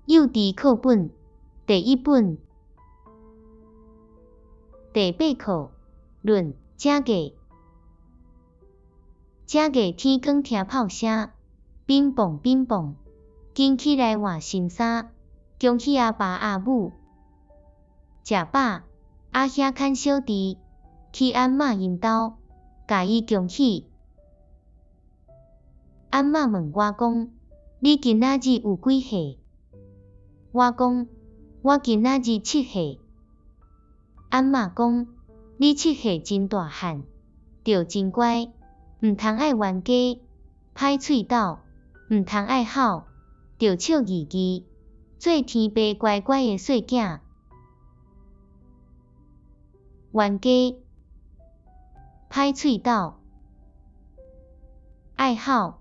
幼稚课本第1本第8课论这个天光听炮声，乒乓乒乓，紧起来换新衫，恭喜阿爸阿母。食饱，阿兄牵小弟去阿嬷因兜，甲伊恭喜。阿嬷问我讲，你今仔日有几岁？我讲，我今仔日7岁。阿嬷讲，你7岁真大汉，着真乖，毋通爱冤家，歹喙斗，毋通爱吼，着笑吟吟，做天父乖乖的细囝。冤家，歹喙斗，爱吼。